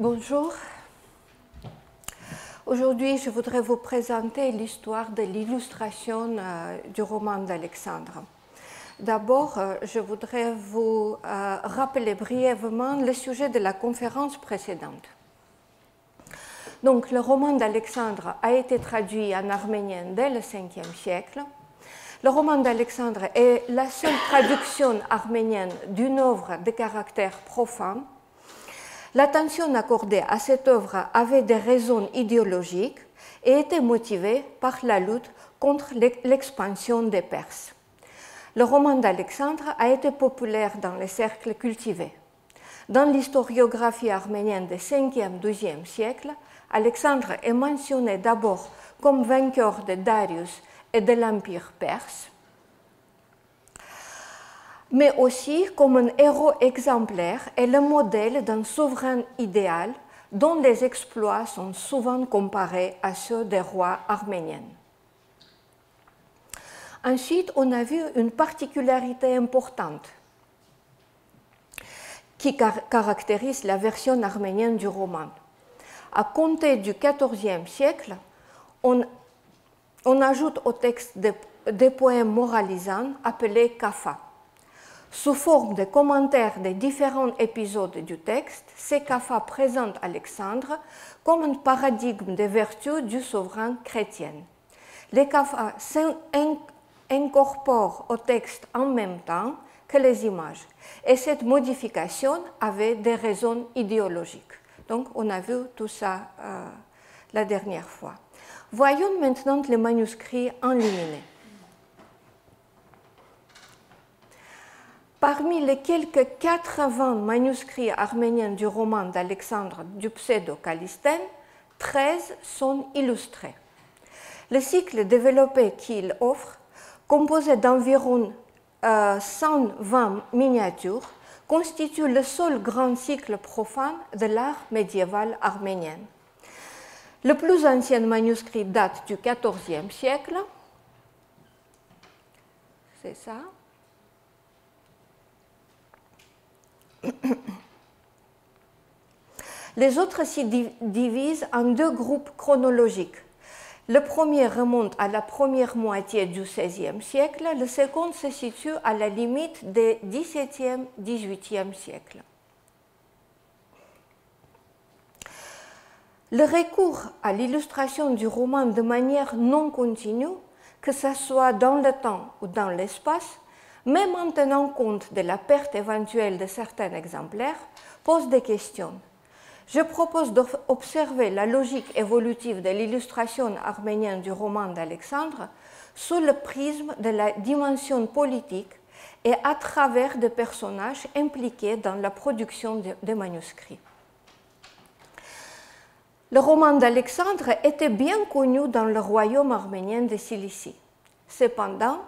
Bonjour. Aujourd'hui, je voudrais vous présenter l'histoire de l'illustration du roman d'Alexandre. D'abord, je voudrais vous rappeler brièvement le sujet de la conférence précédente. Donc, le roman d'Alexandre a été traduit en arménien dès le 5e siècle. Le roman d'Alexandre est la seule traduction arménienne d'une œuvre de caractère profane. L'attention accordée à cette œuvre avait des raisons idéologiques et était motivée par la lutte contre l'expansion des Perses. Le roman d'Alexandre a été populaire dans les cercles cultivés. Dans l'historiographie arménienne des 5e et 12e siècles, Alexandre est mentionné d'abord comme vainqueur de Darius et de l'Empire perse, mais aussi comme un héros exemplaire et le modèle d'un souverain idéal dont les exploits sont souvent comparés à ceux des rois arméniens. Ensuite, on a vu une particularité importante qui caractérise la version arménienne du roman. À compter du XIVe siècle, on ajoute au texte des poèmes moralisants appelés kapha. Sous forme de commentaires des différents épisodes du texte, ces kapha présentent Alexandre comme un paradigme des vertus du souverain chrétien. Les kapha incorporent au texte en même temps que les images, et cette modification avait des raisons idéologiques. Donc, on a vu tout ça la dernière fois. Voyons maintenant les manuscrits enluminés. Parmi les quelques 80 manuscrits arméniens du roman d'Alexandre du pseudo-Callisthène, 13 sont illustrés. Le cycle développé qu'il offre, composé d'environ 120 miniatures, constitue le seul grand cycle profane de l'art médiéval arménien. Le plus ancien manuscrit date du XIVe siècle. C'est ça. Les autres s'y divisent en deux groupes chronologiques. Le premier remonte à la première moitié du XVIe siècle, le second se situe à la limite des XVIIe et XVIIIe siècles. Le recours à l'illustration du roman de manière non continue, que ce soit dans le temps ou dans l'espace, même en tenant compte de la perte éventuelle de certains exemplaires, pose des questions. Je propose d'observer la logique évolutive de l'illustration arménienne du roman d'Alexandre sous le prisme de la dimension politique et à travers des personnages impliqués dans la production des manuscrits. Le roman d'Alexandre était bien connu dans le royaume arménien de Cilicie. Cependant,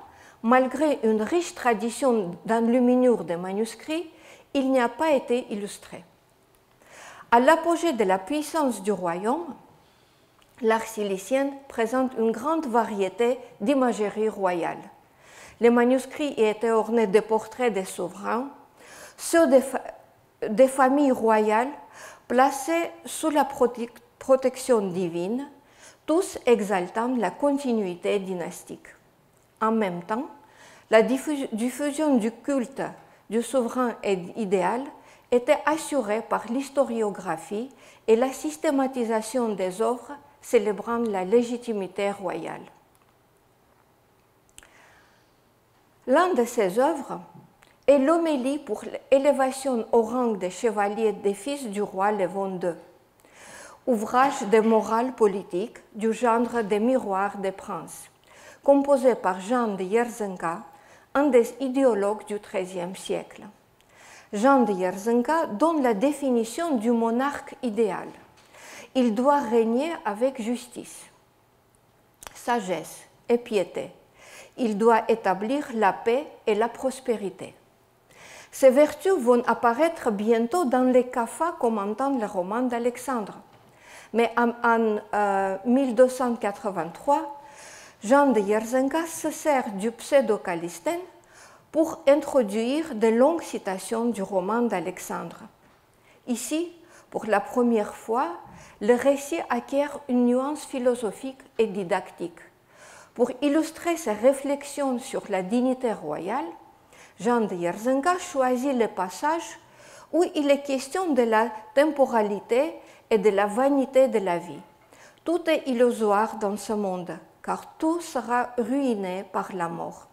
malgré une riche tradition d'enluminure des manuscrits, il n'y a pas été illustré. À l'apogée de la puissance du royaume, l'art cilicien présente une grande variété d'imagerie royale. Les manuscrits y étaient ornés de portraits des souverains, ceux des familles royales placées sous la protection divine, tous exaltant la continuité dynastique. En même temps, la diffusion du culte du souverain idéal était assurée par l'historiographie et la systématisation des œuvres célébrant la légitimité royale. L'un de ces œuvres est l'homélie pour l'élévation au rang de chevalier des fils du roi Léon II, ouvrage de morale politique du genre des miroirs des princes, composé par Jean de Yerzenka, un des idéologues du XIIIe siècle. Jean de Yerzenka donne la définition du monarque idéal. Il doit régner avec justice, sagesse et piété. Il doit établir la paix et la prospérité. Ces vertus vont apparaître bientôt dans les kapha commentant le roman d'Alexandre. Mais en 1283, Jean de Yerzenka se sert du pseudo-Callisthène pour introduire de longues citations du roman d'Alexandre. Ici, Pour la première fois, le récit acquiert une nuance philosophique et didactique. Pour illustrer ses réflexions sur la dignité royale, Jean de Jersenga choisit le passage où il est question de la temporalité et de la vanité de la vie. Tout est illusoire dans ce monde, car tout sera ruiné par la mort.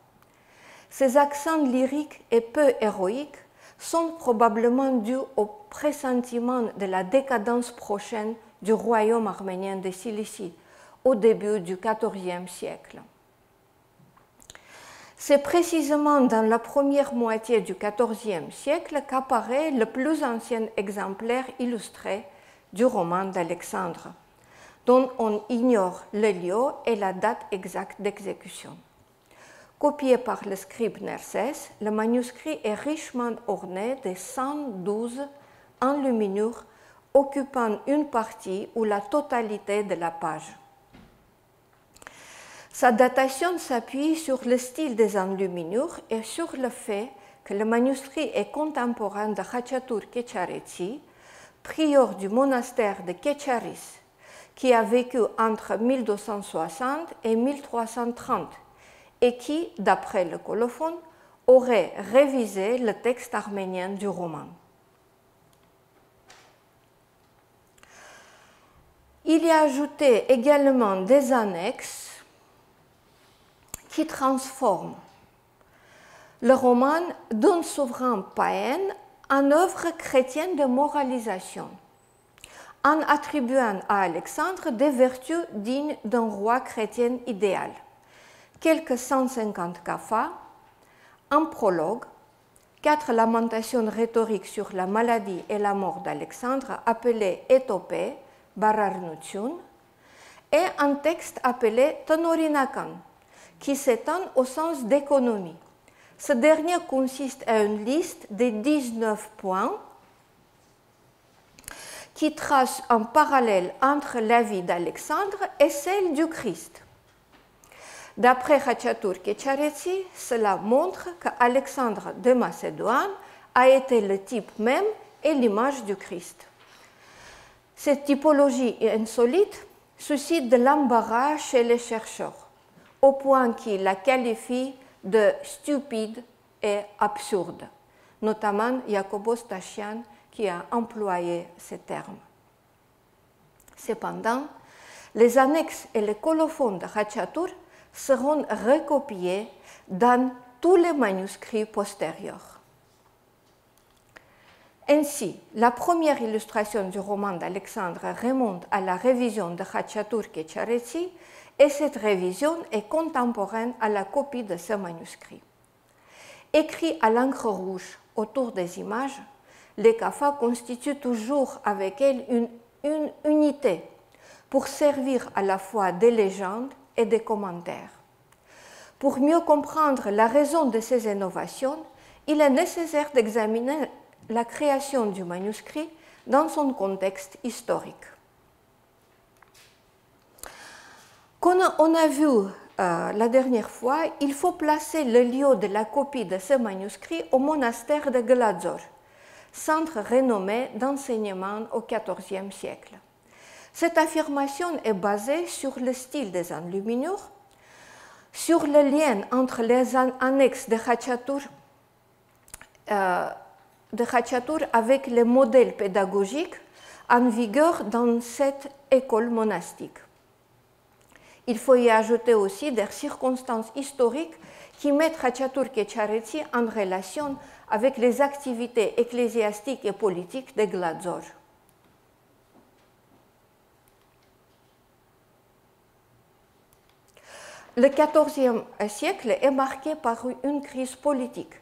Ces accents lyriques et peu héroïques sont probablement dus au pressentiment de la décadence prochaine du royaume arménien de Cilicie au début du XIVe siècle. C'est précisément dans la première moitié du XIVe siècle qu'apparaît le plus ancien exemplaire illustré du roman d'Alexandre, dont on ignore le lieu et la date exacte d'exécution. Copié par le scribe Nersès, le manuscrit est richement orné de 112 enluminures occupant une partie ou la totalité de la page. Sa datation s'appuie sur le style des enluminures et sur le fait que le manuscrit est contemporain de Khachatur Kecharetsi, prieur du monastère de Kecharis, qui a vécu entre 1260 et 1330 et qui, d'après le colophone, aurait révisé le texte arménien du roman. Il y a ajouté également des annexes qui transforment le roman d'un souverain païen en œuvre chrétienne de moralisation, en attribuant à Alexandre des vertus dignes d'un roi chrétien idéal. Quelques 150 kapha, un prologue, 4 lamentations rhétoriques sur la maladie et la mort d'Alexandre appelées Étopée, Bararnutsun, et un texte appelé Tanorinakan, qui s'étend au sens d'économie. Ce dernier consiste à une liste de 19 points qui trace un parallèle entre la vie d'Alexandre et celle du Christ. D'après Khachatur Kecharetsi, cela montre qu'Alexandre de Macédoine a été le type même et l'image du Christ. Cette typologie insolite suscite de l'embarras chez les chercheurs, au point qu'ils la qualifient de stupide et absurde, notamment Jacobos Tachian qui a employé ce terme. Cependant, les annexes et les colophones de Khachatur seront recopiés dans tous les manuscrits postérieurs. Ainsi, la première illustration du roman d'Alexandre remonte à la révision de Khachatur Kecharetsi et cette révision est contemporaine à la copie de ce manuscrit. Écrit à l'encre rouge autour des images, les kaphas constituent toujours avec elles une unité pour servir à la fois des légendes et des commentaires. Pour mieux comprendre la raison de ces innovations, il est nécessaire d'examiner la création du manuscrit dans son contexte historique. Comme on a vu la dernière fois, il faut placer le lieu de la copie de ce manuscrit au monastère de Gladzor, centre renommé d'enseignement au XIVe siècle. Cette affirmation est basée sur le style des enluminures, sur le lien entre les annexes de Khachatur avec les modèles pédagogiques en vigueur dans cette école monastique. Il faut y ajouter aussi des circonstances historiques qui mettent Khachatur Kecharetsi en relation avec les activités ecclésiastiques et politiques de Gladzor. Le XIVe siècle est marqué par une crise politique.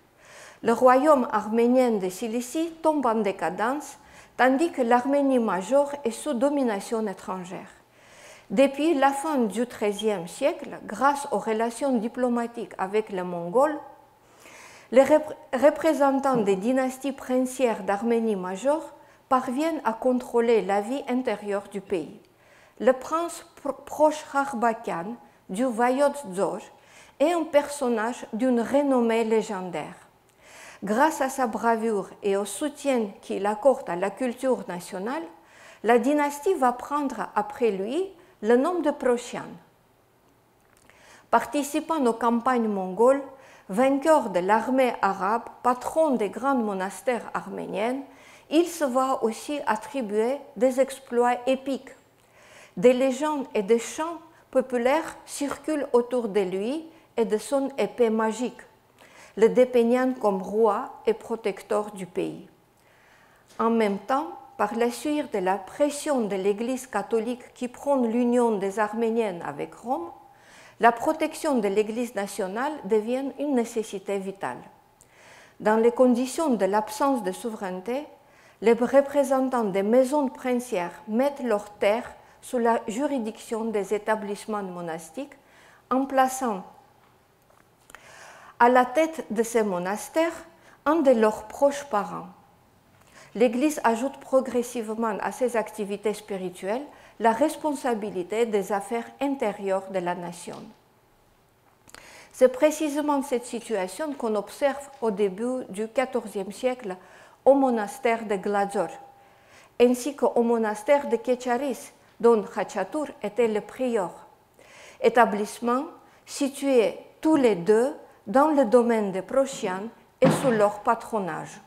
Le royaume arménien de Cilicie tombe en décadence, tandis que l'Arménie majeure est sous domination étrangère. Depuis la fin du XIIIe siècle, grâce aux relations diplomatiques avec les Mongols, les représentants des dynasties princières d'Arménie majeure parviennent à contrôler la vie intérieure du pays. Le prince proche Kharbakian du Vayod Dzor est un personnage d'une renommée légendaire. Grâce à sa bravoure et au soutien qu'il accorde à la culture nationale, la dynastie va prendre après lui le nom de Proshan. Participant aux campagnes mongoles, vainqueur de l'armée arabe, patron des grands monastères arméniens, il se voit aussi attribuer des exploits épiques. Des légendes et des chants populaires circulent autour de lui et de son épée magique, le dépeignant comme roi et protecteur du pays. En même temps, par la suite de la pression de l'Église catholique qui prône l'union des Arméniens avec Rome, la protection de l'Église nationale devient une nécessité vitale. Dans les conditions de l'absence de souveraineté, les représentants des maisons princières mettent leurs terres sous la juridiction des établissements monastiques en plaçant à la tête de ces monastères un de leurs proches parents. L'Église ajoute progressivement à ses activités spirituelles la responsabilité des affaires intérieures de la nation. C'est précisément cette situation qu'on observe au début du XIVe siècle au monastère de Glazor, ainsi qu'au monastère de Kecharis, dont Khachatur était le prieur, établissement situés tous les deux dans le domaine de Proshan et sous leur patronage.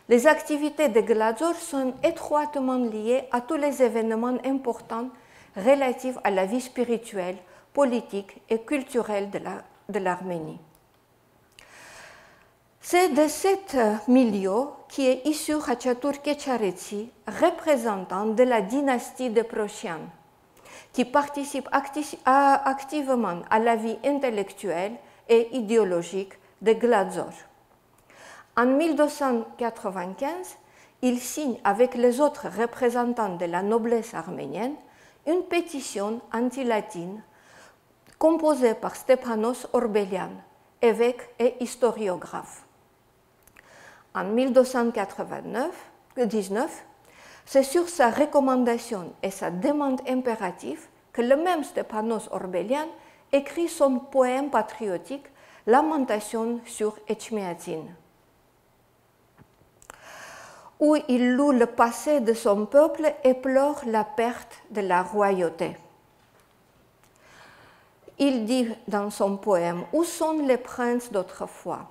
Les activités de Glazor sont étroitement liées à tous les événements importants relatifs à la vie spirituelle, politique et culturelle de l'Arménie. C'est de ce milieu qui est issu Khachatur Kecharetsi, représentant de la dynastie de Proshan, qui participe activement à la vie intellectuelle et idéologique de Glazor. En 1295, il signe avec les autres représentants de la noblesse arménienne une pétition anti-latine composée par Stepanos Orbelian, évêque et historiographe. En 1219, c'est sur sa recommandation et sa demande impérative que le même Stepanos Orbelian écrit son poème patriotique Lamentation sur Etchmiadzin, où il loue le passé de son peuple et pleure la perte de la royauté. Il dit dans son poème « Où sont les princes d'autrefois?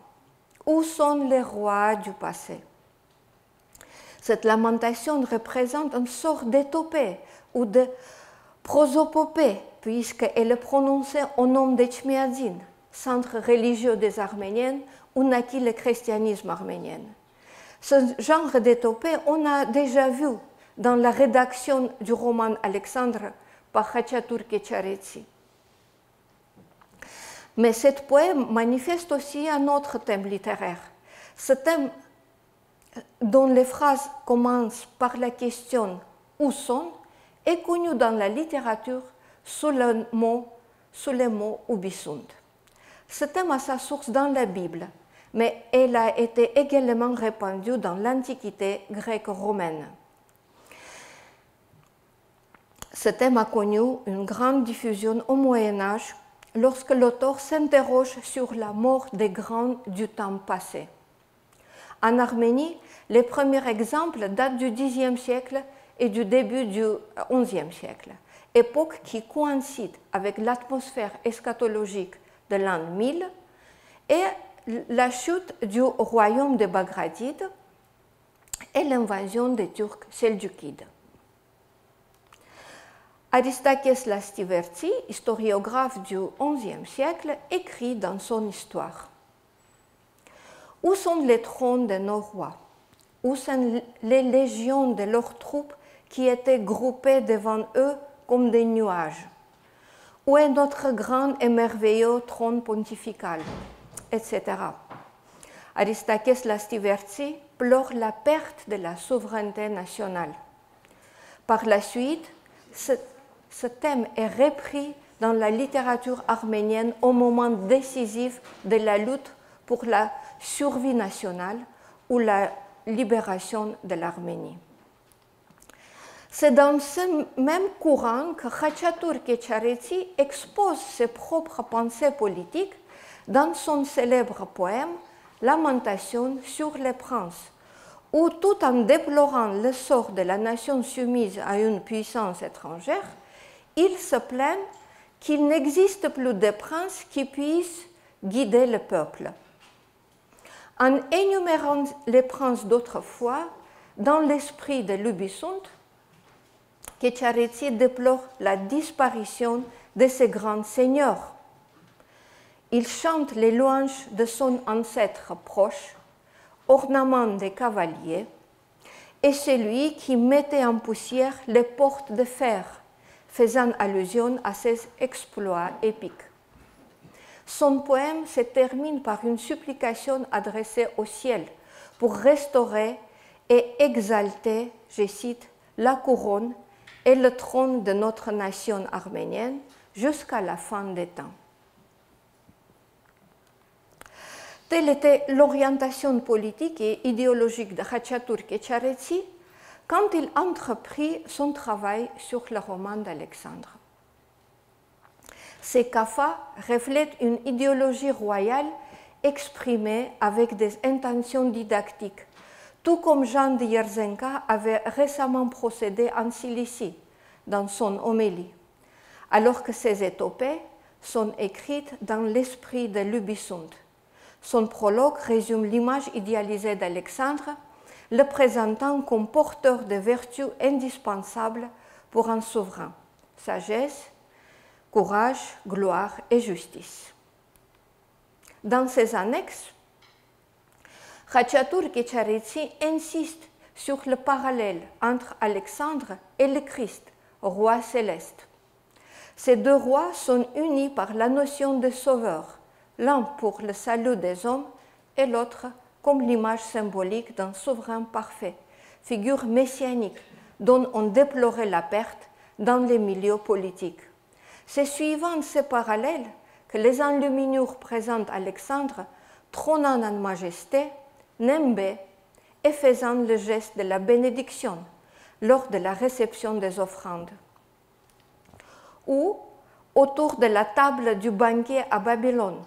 Où sont les rois du passé ?» Cette lamentation représente une sorte d'étopée ou de prosopopée, puisqu'elle est prononcée au nom d'Etchmiadzin, centre religieux des Arméniens où naquit le christianisme arménien. Ce genre d'étopée, on a déjà vu dans la rédaction du roman Alexandre par Khachatur Kecharetsi. Mais cet poème manifeste aussi un autre thème littéraire. Ce thème, dont les phrases commencent par la question « Où sont ?», est connu dans la littérature sous le mot Ubisunt. Ce thème a sa source dans la Bible, mais elle a été également répandue dans l'Antiquité grecque-romaine. Ce thème a connu une grande diffusion au Moyen Âge lorsque l'auteur s'interroge sur la mort des grands du temps passé. En Arménie, les premiers exemples datent du Xe siècle et du début du XIe siècle, époque qui coïncide avec l'atmosphère eschatologique de l'an 1000 et la chute du royaume des Bagradides et l'invasion des Turcs seldjoukides. Aristakès Lastivertsi, historiographe du XIe siècle, écrit dans son histoire: Où sont les trônes de nos rois? Où sont les légions de leurs troupes qui étaient groupées devant eux comme des nuages? Où est notre grand et merveilleux trône pontifical? Etc. Aristakès Lastivertsi pleure la perte de la souveraineté nationale. Par la suite, ce thème est repris dans la littérature arménienne au moment décisif de la lutte pour la survie nationale ou la libération de l'Arménie. C'est dans ce même courant que Khachatur Kecharetsi expose ses propres pensées politiques dans son célèbre poème Lamentation sur les princes, où, tout en déplorant le sort de la nation soumise à une puissance étrangère, ils se plaignent qu'il n'existe plus de prince qui puisse guider le peuple. En énumérant les princes d'autrefois, dans l'esprit de Lubicund, Kecharetsi déplore la disparition de ces grands seigneurs. Il chante les louanges de son ancêtre proche, ornement des cavaliers, et celui qui mettait en poussière les portes de fer, faisant allusion à ses exploits épiques. Son poème se termine par une supplication adressée au ciel pour restaurer et exalter, je cite, la couronne et le trône de notre nation arménienne jusqu'à la fin des temps. Telle était l'orientation politique et idéologique de Khachatur Kecharetsi quand il entreprit son travail sur le roman d'Alexandre. Ces kafas reflètent une idéologie royale exprimée avec des intentions didactiques, tout comme Jean de Yerzenka avait récemment procédé en Cilicie dans son homélie, alors que ces épopées sont écrites dans l'esprit de Lubicund. Son prologue résume l'image idéalisée d'Alexandre, le présentant comme porteur de vertus indispensables pour un souverain: sagesse, courage, gloire et justice. Dans ses annexes, Khachatur Kecharetsi insiste sur le parallèle entre Alexandre et le Christ, roi céleste. Ces deux rois sont unis par la notion de sauveur, l'un pour le salut des hommes et l'autre comme l'image symbolique d'un souverain parfait, figure messianique dont on déplorait la perte dans les milieux politiques. C'est suivant ces parallèles que les enluminures présentent Alexandre trônant en majesté, nimbé et faisant le geste de la bénédiction lors de la réception des offrandes. Ou autour de la table du banquet à Babylone,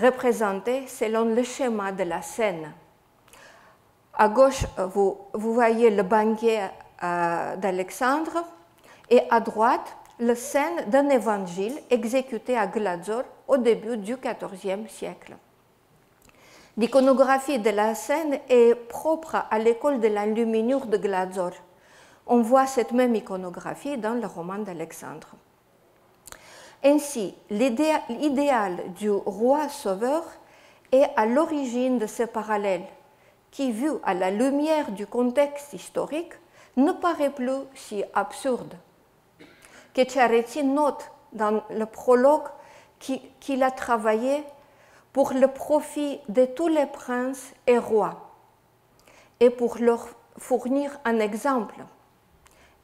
représentée selon le schéma de la scène. À gauche, vous voyez le banquet d'Alexandre et à droite, la scène d'un évangile exécuté à Gladzor au début du XIVe siècle. L'iconographie de la scène est propre à l'école de l'enluminure de Gladzor. On voit cette même iconographie dans le roman d'Alexandre. Ainsi, l'idéal du roi sauveur est à l'origine de ce parallèle qui, vu à la lumière du contexte historique, ne paraît plus si absurde. Kecharetsi note dans le prologue qu'il a travaillé pour le profit de tous les princes et rois et pour leur fournir un exemple.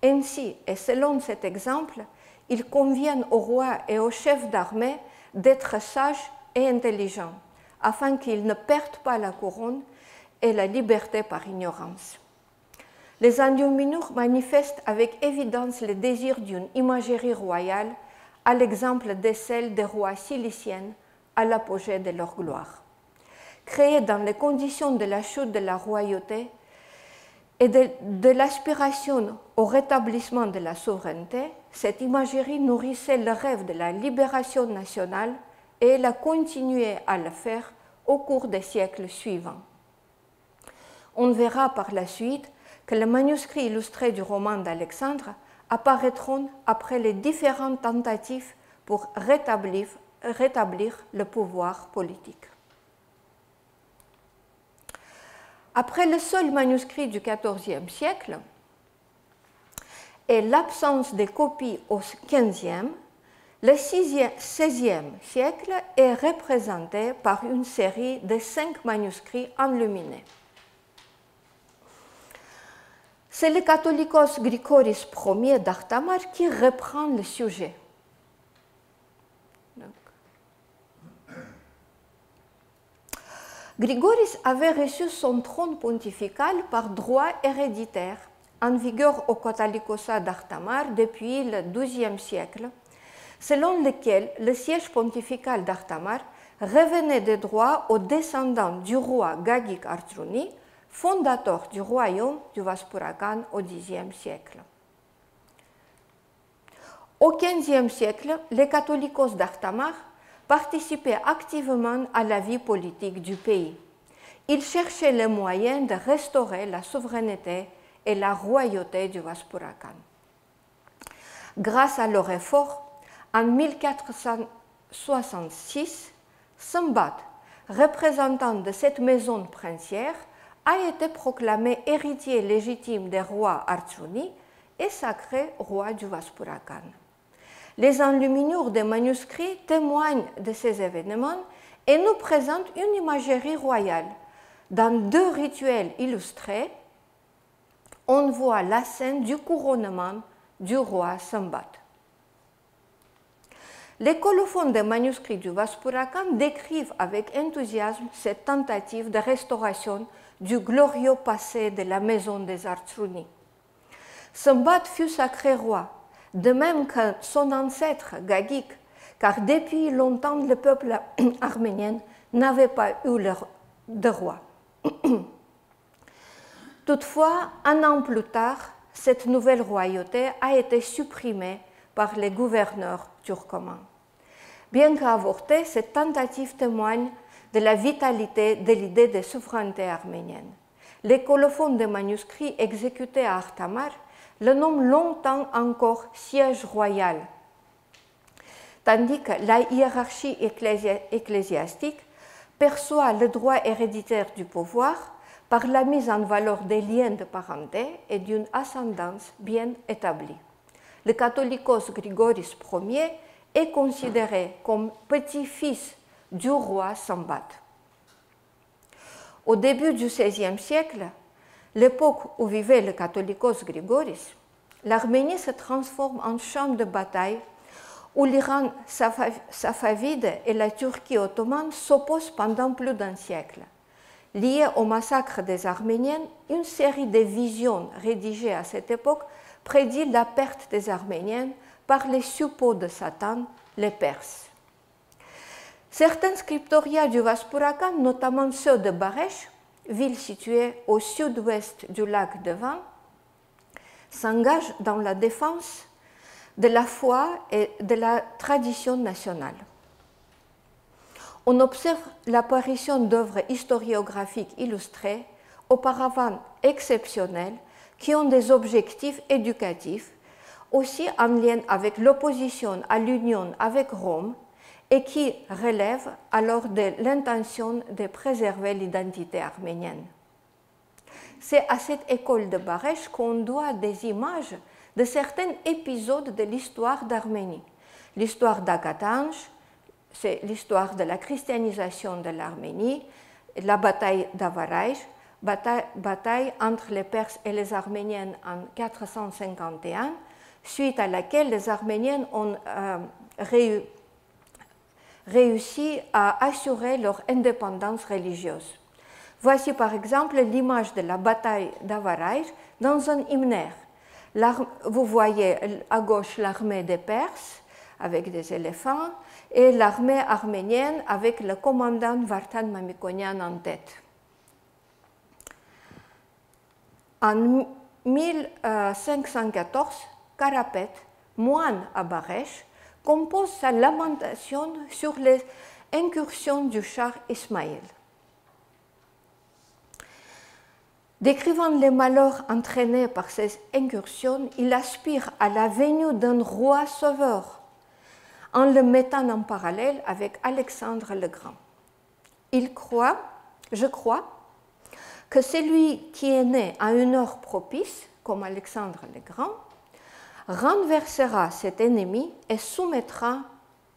Ainsi, et selon cet exemple, il convient aux rois et aux chefs d'armée d'être sages et intelligents, afin qu'ils ne perdent pas la couronne et la liberté par ignorance. Les enluminures manifestent avec évidence le désir d'une imagerie royale, à l'exemple de celle des rois ciliciennes à l'apogée de leur gloire. Créée dans les conditions de la chute de la royauté et de l'aspiration au rétablissement de la souveraineté, cette imagerie nourrissait le rêve de la libération nationale et elle a continué à le faire au cours des siècles suivants. On verra par la suite que les manuscrits illustrés du roman d'Alexandre apparaîtront après les différentes tentatives pour rétablir le pouvoir politique. Après le seul manuscrit du XIVe siècle et l'absence de copies au XVe, le XVIe siècle est représenté par une série de 5 manuscrits enluminés. C'est le catholicos Grigoris Ier d'Artamar qui reprend le sujet. Grigoris avait reçu son trône pontifical par droit héréditaire, en vigueur au Catholicosat d'Artamar depuis le XIIe siècle, selon lequel le siège pontifical d'Artamar revenait de droit aux descendants du roi Gagik Artruni, fondateur du royaume du Vaspurakan au Xe siècle. Au XVe siècle, les catholicos d'Artamar participaient activement à la vie politique du pays. Ils cherchaient les moyens de restaurer la souveraineté et la royauté du Vaspurakan. Grâce à leur effort, en 1466, Sambat, représentant de cette maison princière, a été proclamé héritier légitime des rois Artsuni et sacré roi du Vaspurakan. Les enluminures des manuscrits témoignent de ces événements et nous présentent une imagerie royale. Dans 2 rituels illustrés, on voit la scène du couronnement du roi Sambat. Les colophons des manuscrits du Vaspurakan décrivent avec enthousiasme cette tentative de restauration du glorieux passé de la maison des Artsuni. Sambat fut sacré roi, de même que son ancêtre Gagik, car depuis longtemps le peuple arménien n'avait pas eu de roi. Toutefois, un an plus tard, cette nouvelle royauté a été supprimée par les gouverneurs turcomans. Bien qu'avortée, cette tentative témoigne de la vitalité de l'idée de souveraineté arménienne. Les colophons des manuscrits exécutés à Artamar le nomment longtemps encore siège royal, tandis que la hiérarchie ecclésiastique perçoit le droit héréditaire du pouvoir par la mise en valeur des liens de parenté et d'une ascendance bien établie. Le catholicos Grigoris Ier est considéré comme petit-fils du roi Sambat. Au début du XVIe siècle, l'époque où vivait le catholicos Grigoris, l'Arménie se transforme en champ de bataille où l'Iran safavide et la Turquie ottomane s'opposent pendant plus d'un siècle. Liée au massacre des Arméniens, une série de visions rédigées à cette époque prédit la perte des Arméniens par les suppôts de Satan, les Perses. Certains scriptoria du Vaspurakan, notamment ceux de Baresh, ville située au sud-ouest du lac de Van, s'engagent dans la défense de la foi et de la tradition nationale. On observe l'apparition d'œuvres historiographiques illustrées, auparavant exceptionnelles, qui ont des objectifs éducatifs, aussi en lien avec l'opposition à l'union avec Rome, et qui relèvent alors de l'intention de préserver l'identité arménienne. C'est à cette école de Baresh qu'on doit des images de certains épisodes de l'histoire d'Arménie. L'histoire d'Agatange, c'est l'histoire de la christianisation de l'Arménie, la bataille d'Avaraj, bataille entre les Perses et les Arméniens en 451, suite à laquelle les Arméniens ont réussi à assurer leur indépendance religieuse. Voici par exemple l'image de la bataille d'Avaraj dans un hymnaire. Vous voyez à gauche l'armée des Perses avec des éléphants et l'armée arménienne avec le commandant Vartan Mamikonian en tête. En 1514, Karapet, moine à Baresh, compose sa lamentation sur les incursions du char Ismaël. Décrivant les malheurs entraînés par ces incursions, il aspire à la venue d'un roi sauveur en le mettant en parallèle avec Alexandre le Grand. Je crois, que celui qui est né à une heure propice, comme Alexandre le Grand, renversera cet ennemi et soumettra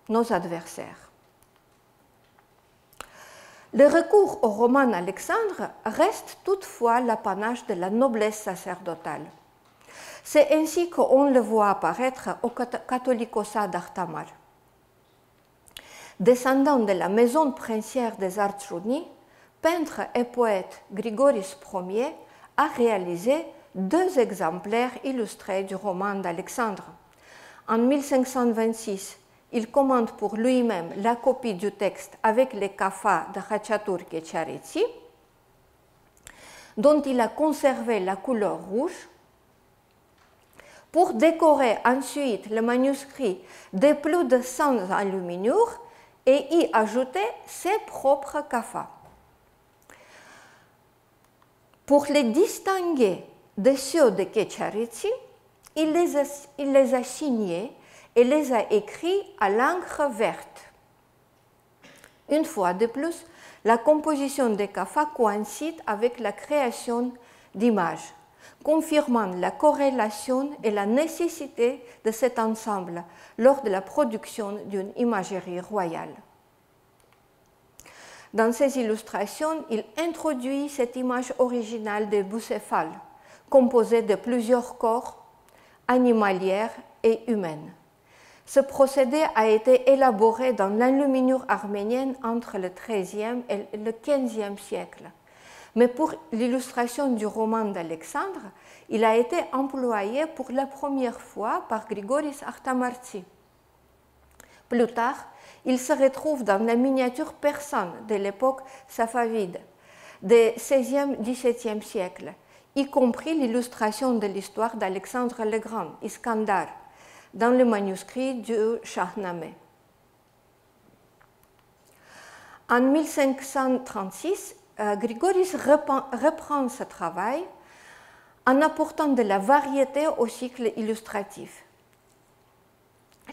nos adversaires. Le recours au roman Alexandre reste toutefois l'apanage de la noblesse sacerdotale. C'est ainsi qu'on le voit apparaître au Catholicosat d'Artamar. Descendant de la maison princière des Artsuni, peintre et poète Grigoris Ier a réalisé 2 exemplaires illustrés du roman d'Alexandre. En 1526, il commande pour lui-même la copie du texte avec les kafas de Khachaturk et Charitsi. dont il a conservé la couleur rouge, pour décorer ensuite le manuscrit de plus de 100 enluminures et y ajouter ses propres kafas. Pour les distinguer de ceux de Ketcharetsi, il les a signés et les a écrits à l'encre verte. Une fois de plus, la composition des kafas coïncide avec la création d'images, confirmant la corrélation et la nécessité de cet ensemble lors de la production d'une imagerie royale. Dans ces illustrations, il introduit cette image originale des bucéphales, composée de plusieurs corps, animalières et humaines. Ce procédé a été élaboré dans l'enluminure arménienne entre le XIIIe et le XVe siècle. Mais pour l'illustration du roman d'Alexandre, il a été employé pour la première fois par Grigoris Artamartsi. Plus tard, il se retrouve dans la miniature persane de l'époque safavide, des XVIe-XVIIe siècles, y compris l'illustration de l'histoire d'Alexandre le Grand, Iskandar, dans le manuscrit du Shahnameh. En 1536, Grigoris reprend ce travail en apportant de la variété au cycle illustratif.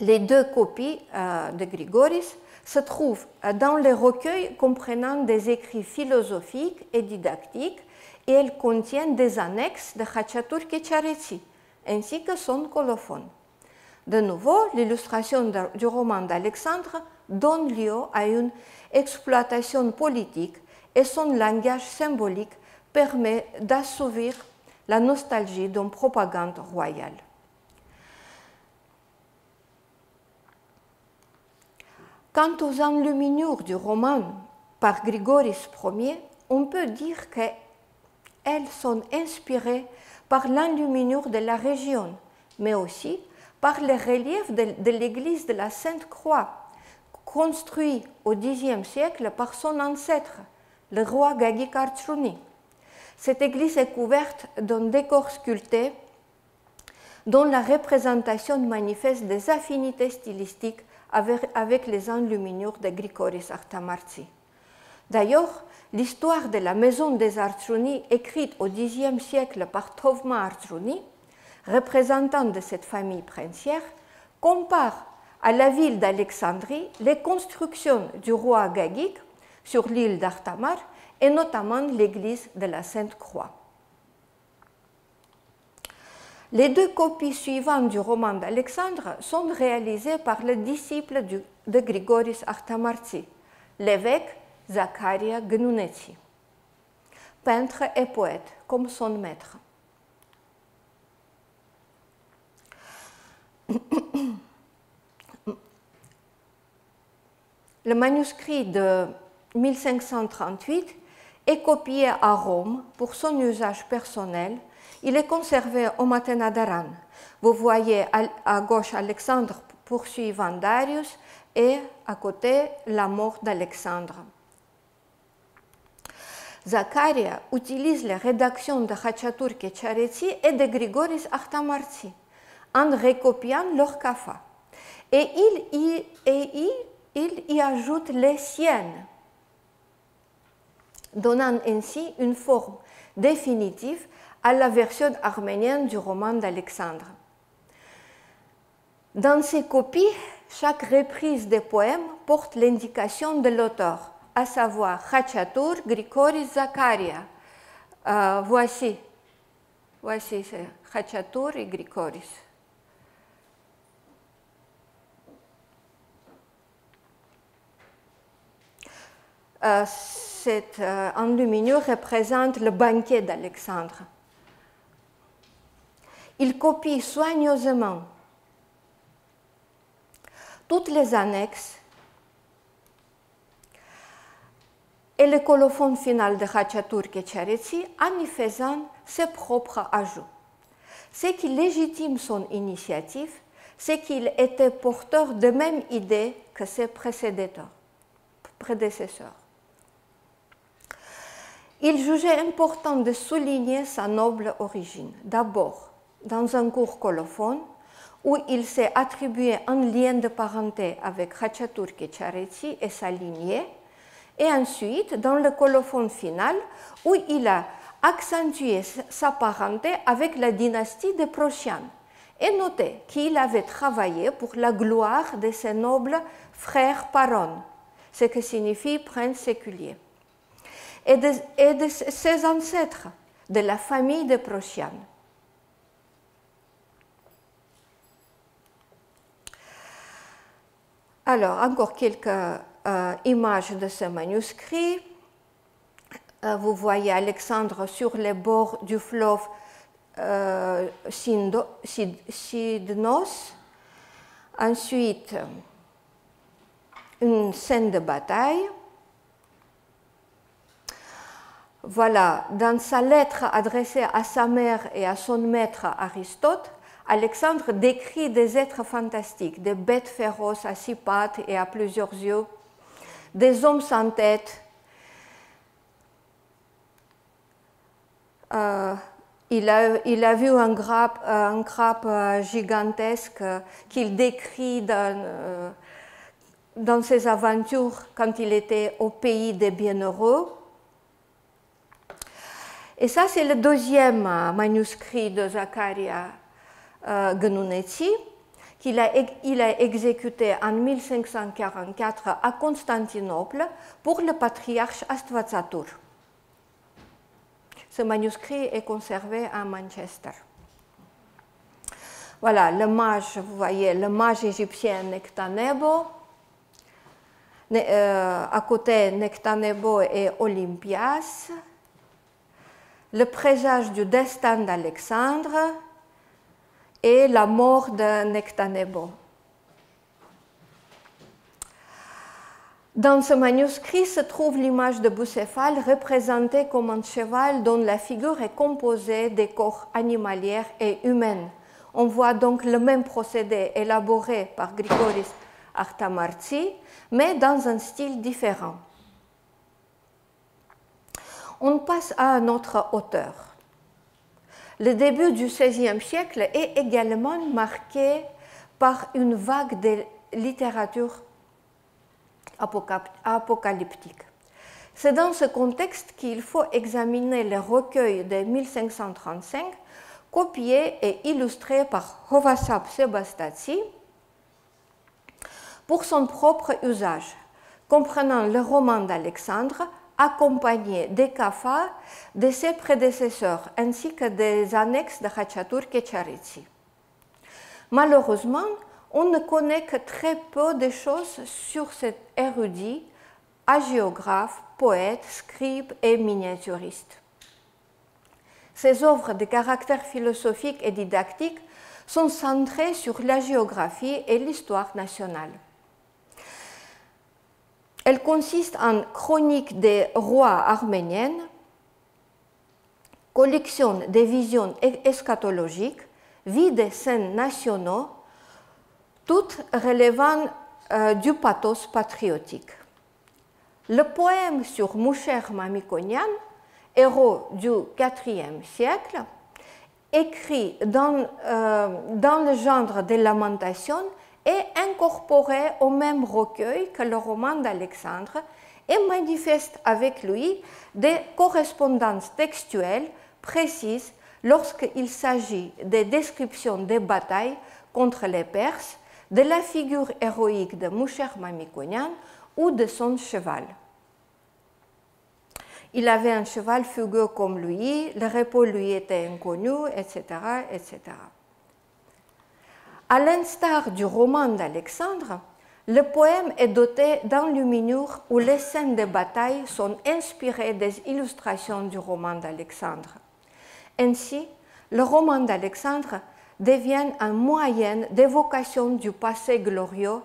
Les deux copies de Grigoris se trouvent dans les recueils comprenant des écrits philosophiques et didactiques et elles contiennent des annexes de Khachatur Ketcharetsi ainsi que son colophone. De nouveau, l'illustration du roman d'Alexandre donne lieu à une exploitation politique et son langage symbolique permet d'assouvir la nostalgie d'une propagande royale. Quant aux enluminures du roman par Grigoris Ier, on peut dire qu'elles sont inspirées par l'enluminure de la région, mais aussi par les reliefs de l'église de la Sainte-Croix, construit au Xe siècle par son ancêtre, le roi Gagik Artsruni. Cette église est couverte d'un décor sculpté dont la représentation manifeste des affinités stylistiques avec les enluminures de Grigoris Artamartsi. D'ailleurs, l'histoire de la maison des Artsruni, écrite au Xe siècle par Tovma Artsruni, représentant de cette famille princière, compare à la ville d'Alexandrie les constructions du roi Gagik sur l'île d'Artamar et notamment l'église de la Sainte-Croix. Les deux copies suivantes du roman d'Alexandre sont réalisées par le disciple de Grigoris Artamartsi, l'évêque Zakaria Gnunetsi, peintre et poète comme son maître. Le manuscrit de 1538 est copié à Rome pour son usage personnel. Il est conservé au Matenadaran. Vous voyez à gauche Alexandre poursuivant Darius et à côté la mort d'Alexandre. Zacharia utilise les rédactions de Khachatur Ketcharetsi et de Grigoris Artamartsi en recopiant leurs kafas. Et il y ajoute les siennes, donnant ainsi une forme définitive à la version arménienne du roman d'Alexandre. Dans ces copies, chaque reprise des poèmes porte l'indication de l'auteur, à savoir Khachatur, Grigoris, Zacharia. Voici c'est Khachatur et Grigoris. Cette enluminure représente le banquet d'Alexandre. Il copie soigneusement toutes les annexes et le colophone final de Khachatur Ketcharetsi en y faisant ses propres ajouts. Ce qui légitime son initiative, c'est qu'il était porteur de même idée que ses prédécesseurs. il jugeait important de souligner sa noble origine. D'abord, dans un court colophone, où il s'est attribué un lien de parenté avec Khachaturi Kecharetsi et sa lignée, et ensuite dans le colophone final, où il a accentué sa parenté avec la dynastie des Procianes, et noté qu'il avait travaillé pour la gloire de ses nobles frères parons, ce que signifie prince séculier, et de ses ancêtres de la famille des Procianes. Alors, encore quelques images de ce manuscrit. Vous voyez Alexandre sur les bords du fleuve Sidnos. Ensuite, une scène de bataille. Voilà, dans sa lettre adressée à sa mère et à son maître Aristote, Alexandre décrit des êtres fantastiques, des bêtes féroces à 6 pattes et à plusieurs yeux, des hommes sans tête. Il a vu un crabe gigantesque qu'il décrit dans ses aventures quand il était au pays des bienheureux. Et ça, c'est le deuxième manuscrit de Zaccaria Gnunetsi qu'il a exécuté en 1544 à Constantinople pour le patriarche Astvatsatur. Ce manuscrit est conservé à Manchester. Voilà, le mage, vous voyez, le mage égyptien Nectanebo. À côté, Nectanebo et Olympias. Le présage du destin d'Alexandre et la mort de Nectanebo. Dans ce manuscrit se trouve l'image de Bucéphale représentée comme un cheval dont la figure est composée des corps animalières et humaines. On voit donc le même procédé élaboré par Grigoris Artamartsi, mais dans un style différent. On passe à un autre auteur. Le début du XVIe siècle est également marqué par une vague de littérature apocalyptique. C'est dans ce contexte qu'il faut examiner les recueils de 1535, copiés et illustrés par Hovasap Sebastati pour son propre usage, comprenant le roman d'Alexandre, accompagné des kafa de ses prédécesseurs ainsi que des annexes de Khachaturi Kecharetsi. Malheureusement, on ne connaît que très peu de choses sur cet érudit, hagiographe, poète, scribe et miniaturiste. Ses œuvres de caractère philosophique et didactique sont centrées sur la géographie et l'histoire nationale. Elle consiste en chronique des rois arméniennes, collection des visions eschatologiques, vie des scènes nationaux, toutes relevant du pathos patriotique. Le poème sur Moucher Mamikonian, héros du IVe siècle, écrit dans le genre des lamentations, est incorporé au même recueil que le roman d'Alexandre et manifeste avec lui des correspondances textuelles précises lorsqu'il s'agit des descriptions des batailles contre les Perses, de la figure héroïque de Moucher Mamikonian ou de son cheval. Il avait un cheval fugueux comme lui, le repos lui était inconnu, etc., etc. À l'instar du roman d'Alexandre, le poème est doté d'enluminures où les scènes de bataille sont inspirées des illustrations du roman d'Alexandre. Ainsi, le roman d'Alexandre devient un moyen d'évocation du passé glorieux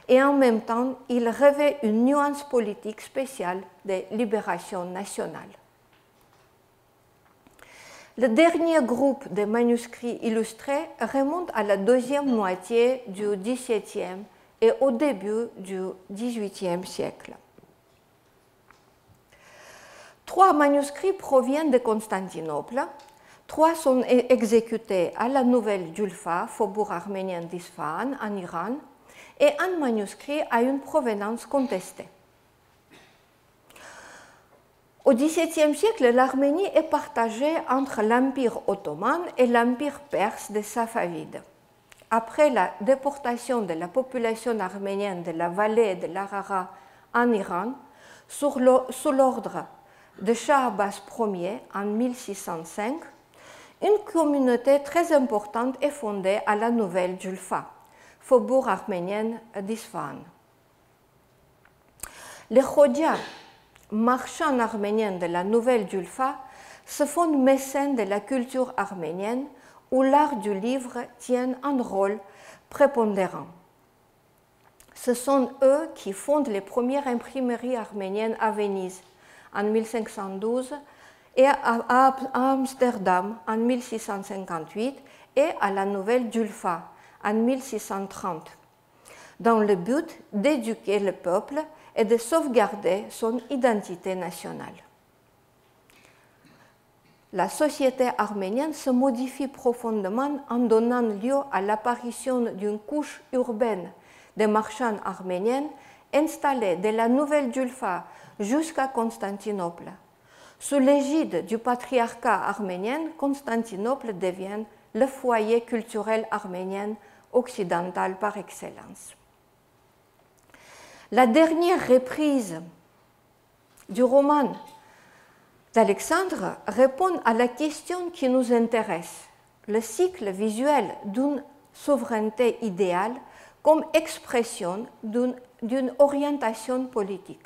et en même temps, il revêt une nuance politique spéciale de libération nationale. Le dernier groupe de manuscrits illustrés remonte à la deuxième moitié du XVIIe et au début du XVIIIe siècle. 3 manuscrits proviennent de Constantinople. 3 sont exécutés à la Nouvelle Julfa, faubourg arménien d'Isfahan, en Iran, et un manuscrit a une provenance contestée. Au XVIIe siècle, l'Arménie est partagée entre l'Empire ottoman et l'Empire perse des Safavides. Après la déportation de la population arménienne de la vallée de l'Arara en Iran, sous l'ordre de Shah Abbas Ier en 1605, une communauté très importante est fondée à la Nouvelle Julfa, faubourg arménien d'Isfahan. Les Khodia, marchands arméniens de la Nouvelle Julfa, se font mécènes de la culture arménienne où l'art du livre tient un rôle prépondérant. Ce sont eux qui fondent les premières imprimeries arméniennes à Venise en 1512 et à Amsterdam en 1658 et à la Nouvelle Julfa en 1630, dans le but d'éduquer le peuple et de sauvegarder son identité nationale. La société arménienne se modifie profondément en donnant lieu à l'apparition d'une couche urbaine de marchands arméniens installés de la Nouvelle Julfa jusqu'à Constantinople. Sous l'égide du patriarcat arménien, Constantinople devient le foyer culturel arménien occidental par excellence. La dernière reprise du roman d'Alexandre répond à la question qui nous intéresse, le cycle visuel d'une souveraineté idéale comme expression d'une orientation politique.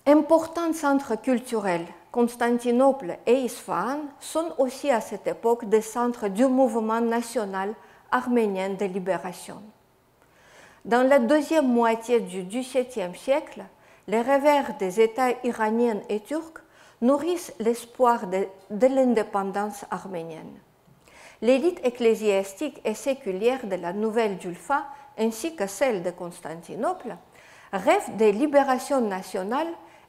Importants centres culturels, Constantinople et Isfahan sont aussi à cette époque des centres du mouvement national arménien de libération. Dans la deuxième moitié du XVIIe siècle, les revers des États iraniens et turcs nourrissent l'espoir de l'indépendance arménienne. L'élite ecclésiastique et séculière de la Nouvelle Julfa, ainsi que celle de Constantinople, rêve de libération nationale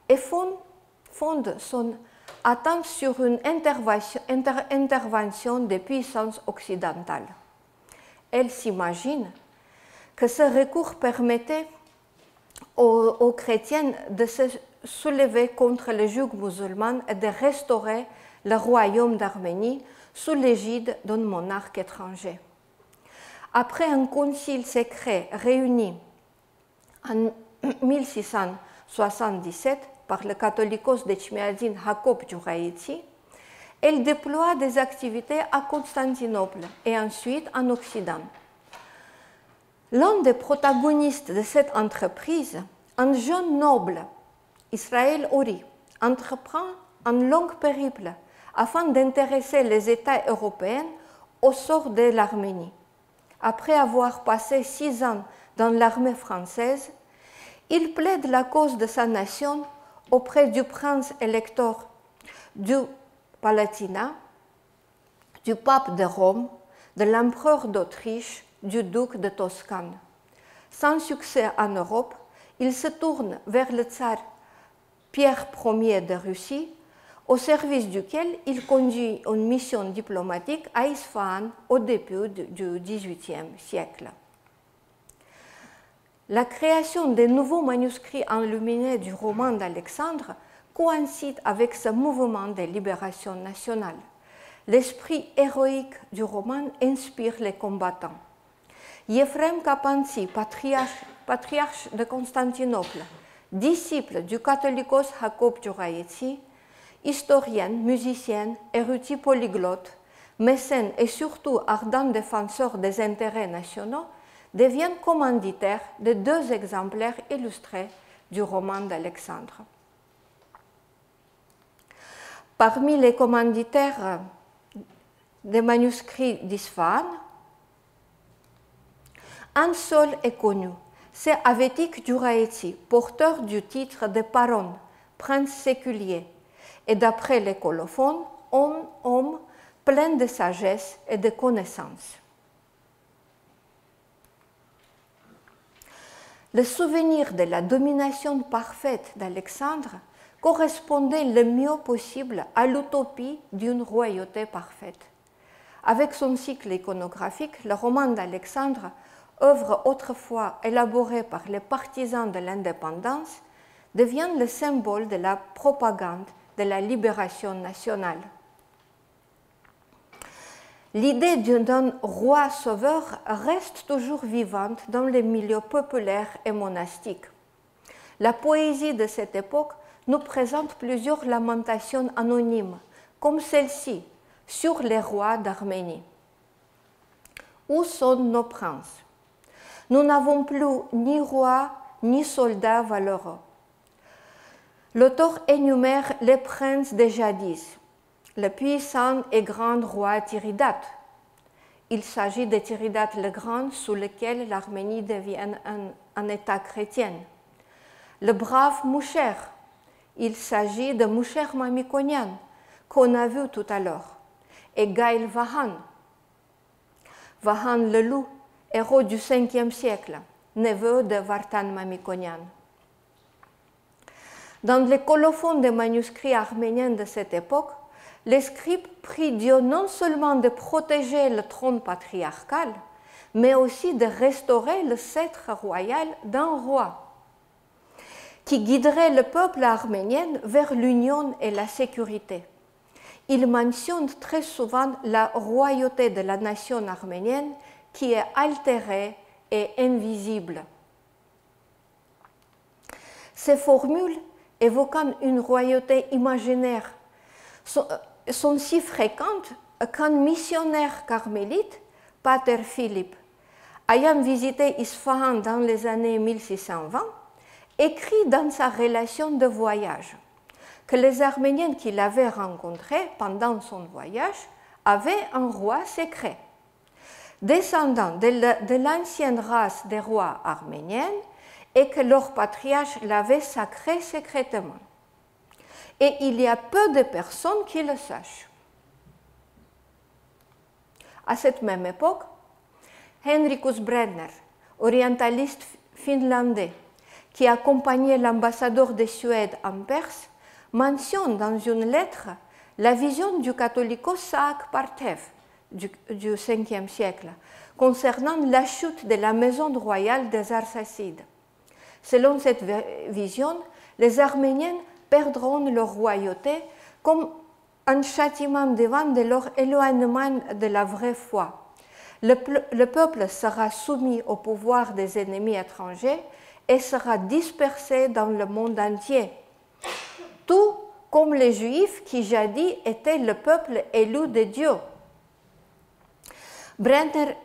et fonde son attente sur une intervention des puissances occidentales. Elle s'imagine que ce recours permettait aux chrétiens de se soulever contre le joug musulman et de restaurer le royaume d'Arménie sous l'égide d'un monarque étranger. Après un concile secret réuni en 1677 par le catholicos de Tchmiadzin Jacob Djouraïti, elle déploie des activités à Constantinople et ensuite en Occident. L'un des protagonistes de cette entreprise, un jeune noble, Israël Hori, entreprend un long périple afin d'intéresser les États européens au sort de l'Arménie. Après avoir passé 6 ans dans l'armée française, il plaide la cause de sa nation auprès du prince électeur du Palatinat, du pape de Rome, de l'empereur d'Autriche, du duc de Toscane. Sans succès en Europe, il se tourne vers le tsar Pierre Ier de Russie, au service duquel il conduit une mission diplomatique à Isfahan au début du XVIIIe siècle. La création des nouveaux manuscrits enluminés du roman d'Alexandre coïncide avec ce mouvement de libération nationale. L'esprit héroïque du roman inspire les combattants. Yephrem Kapansi, patriarche de Constantinople, disciple du catholicos Jacob Djouraïti, historien, musicien, érudit polyglotte, mécène et surtout ardent défenseur des intérêts nationaux, devient commanditaire de 2 exemplaires illustrés du roman d'Alexandre. Parmi les commanditaires des manuscrits d'Isfahan, un seul est connu, c'est Avetik Djouraïti, porteur du titre de Paron, prince séculier, et d'après les colophones, homme plein de sagesse et de connaissances. le souvenir de la domination parfaite d'Alexandre correspondait le mieux possible à l'utopie d'une royauté parfaite. Avec son cycle iconographique, le roman d'Alexandre, œuvre autrefois élaborée par les partisans de l'indépendance, devient le symbole de la propagande de la libération nationale. L'idée d'un roi sauveur reste toujours vivante dans les milieux populaires et monastiques. La poésie de cette époque nous présente plusieurs lamentations anonymes, comme celle-ci, sur les rois d'Arménie. Où sont nos princes? Nous n'avons plus ni roi ni soldats valeureux. L'auteur énumère les princes de jadis, le puissant et grand roi Tiridate. Il s'agit de Tiridate le Grand, sous lequel l'Arménie devient un État chrétien. Le brave Moucher, il s'agit de Moucher Mamikonian, qu'on a vu tout à l'heure, et Gaïl Vahan. Vahan le loup, héros du 5e siècle, neveu de Vartan Mamikonian. Dans les colophons des manuscrits arméniens de cette époque, les scribes prient Dieu non seulement de protéger le trône patriarcal, mais aussi de restaurer le sceptre royal d'un roi, qui guiderait le peuple arménien vers l'union et la sécurité. Il mentionne très souvent la royauté de la nation arménienne qui est altérée et invisible. Ces formules évoquant une royauté imaginaire sont si fréquentes qu'un missionnaire carmélite, Pater Philippe, ayant visité Isfahan dans les années 1620, écrit dans sa relation de voyage que les Arméniens qu'il avait rencontrés pendant son voyage avaient un roi secret, descendant de l'ancienne race des rois arméniens, et que leur patriarche l'avait sacré secrètement. Et il y a peu de personnes qui le sachent. À cette même époque, Henrikus Brenner, orientaliste finlandais, qui accompagnait l'ambassadeur de Suède en Perse, mentionne dans une lettre la vision du catholicos Saak Partev du 5e siècle concernant la chute de la maison royale des Arsacides. Selon cette vision, les Arméniens perdront leur royauté comme un châtiment devant de leur éloignement de la vraie foi. Le peuple sera soumis au pouvoir des ennemis étrangers et sera dispersé dans le monde entier, tout comme les Juifs qui jadis étaient le peuple élu de Dieu. Brenner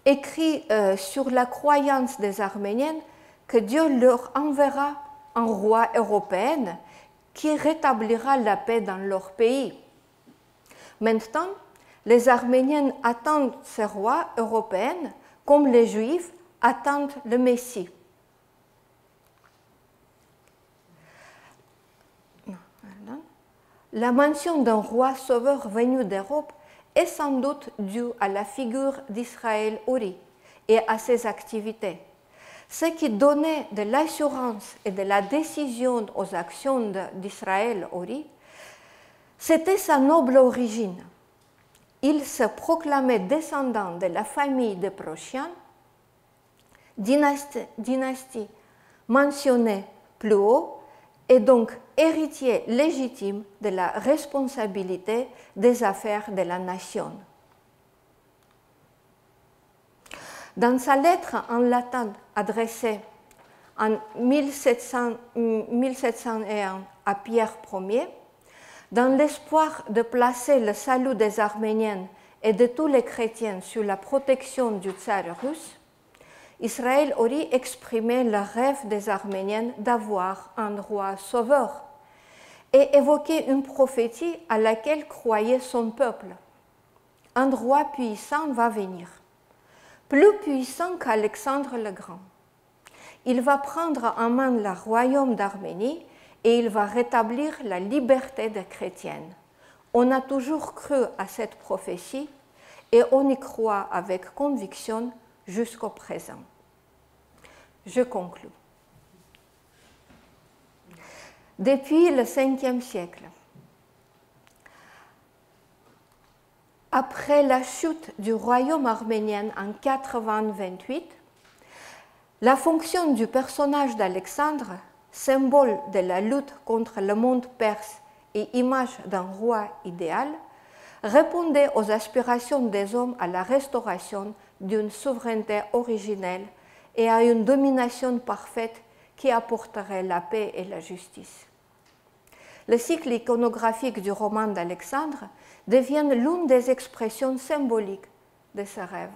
écrit sur la croyance des Arméniens que Dieu leur enverra un roi européen qui rétablira la paix dans leur pays. Maintenant, les Arméniens attendent ce roi européen comme les Juifs attendent le Messie. La mention d'un roi sauveur venu d'Europe est sans doute due à la figure d'Israël Uri et à ses activités. Ce qui donnait de l'assurance et de la décision aux actions d'Israël Uri, c'était sa noble origine. Il se proclamait descendant de la famille de Prochian, dynastie mentionnée plus haut, et donc héritier légitime de la responsabilité des affaires de la nation. Dans sa lettre en latin adressée en 1701 à Pierre Ier, dans l'espoir de placer le salut des Arméniens et de tous les chrétiens sous la protection du tsar russe, Israël Uri exprimait le rêve des Arméniens d'avoir un roi sauveur et évoquait une prophétie à laquelle croyait son peuple. Un roi puissant va venir, plus puissant qu'Alexandre le Grand. Il va prendre en main le royaume d'Arménie et il va rétablir la liberté des chrétiens. On a toujours cru à cette prophétie et on y croit avec conviction jusqu'au présent. Je conclus. Depuis le 5e siècle, après la chute du royaume arménien en 428, la fonction du personnage d'Alexandre, symbole de la lutte contre le monde perse et image d'un roi idéal, répondait aux aspirations des hommes à la restauration d'une souveraineté originelle et à une domination parfaite qui apporterait la paix et la justice. Le cycle iconographique du roman d'Alexandre devient l'une des expressions symboliques de ce rêve.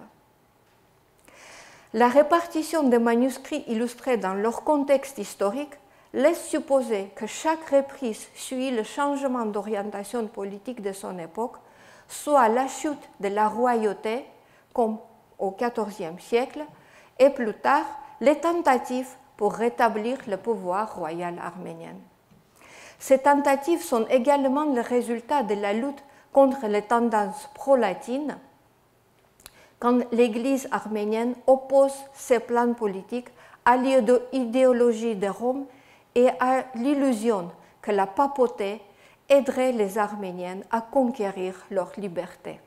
La répartition des manuscrits illustrés dans leur contexte historique laisse supposer que chaque reprise suit le changement d'orientation politique de son époque, soit la chute de la royauté, comme au XIVe siècle, et plus tard les tentatives pour rétablir le pouvoir royal arménien. Ces tentatives sont également le résultat de la lutte contre les tendances pro-latines, quand l'Église arménienne oppose ses plans politiques à l'idéologie de Rome et à l'illusion que la papauté aiderait les Arméniens à conquérir leur liberté.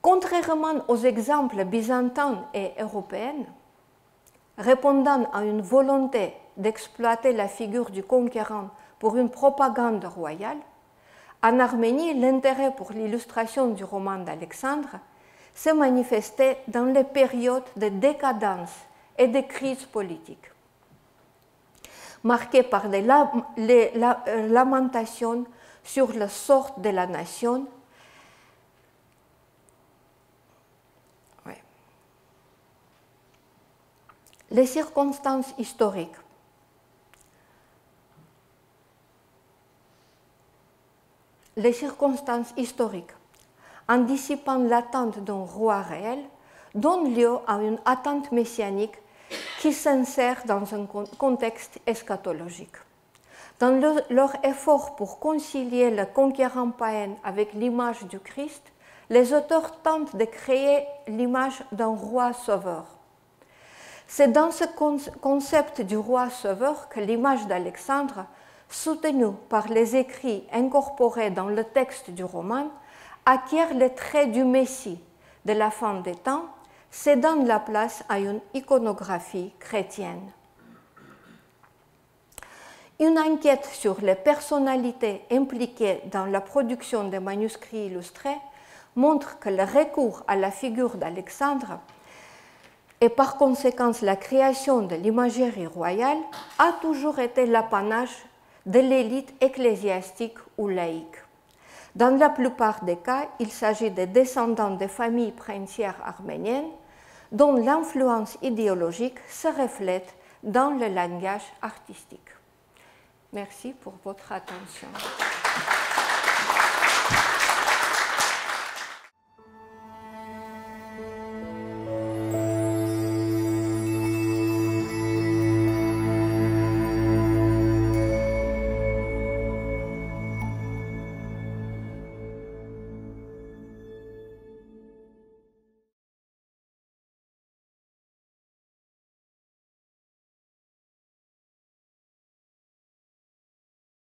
Contrairement aux exemples byzantins et européens, répondant à une volonté d'exploiter la figure du conquérant pour une propagande royale, en Arménie, l'intérêt pour l'illustration du roman d'Alexandre s'est manifesté dans les périodes de décadence et de crise politique, marquées par les lamentations sur le sort de la nation. Les circonstances historiques. Les circonstances historiques, en dissipant l'attente d'un roi réel, donnent lieu à une attente messianique qui s'insère dans un contexte eschatologique. Dans leur effort pour concilier le conquérant païen avec l'image du Christ, les auteurs tentent de créer l'image d'un roi sauveur. C'est dans ce concept du roi sauveur que l'image d'Alexandre, soutenue par les écrits incorporés dans le texte du roman, acquiert les traits du Messie de la fin des temps, cédant la place à une iconographie chrétienne. Une enquête sur les personnalités impliquées dans la production des manuscrits illustrés montre que le recours à la figure d'Alexandre et par conséquent la création de l'imagerie royale a toujours été l'apanage de l'élite ecclésiastique ou laïque. Dans la plupart des cas, il s'agit des descendants des familles princières arméniennes dont l'influence idéologique se reflète dans le langage artistique. Merci pour votre attention.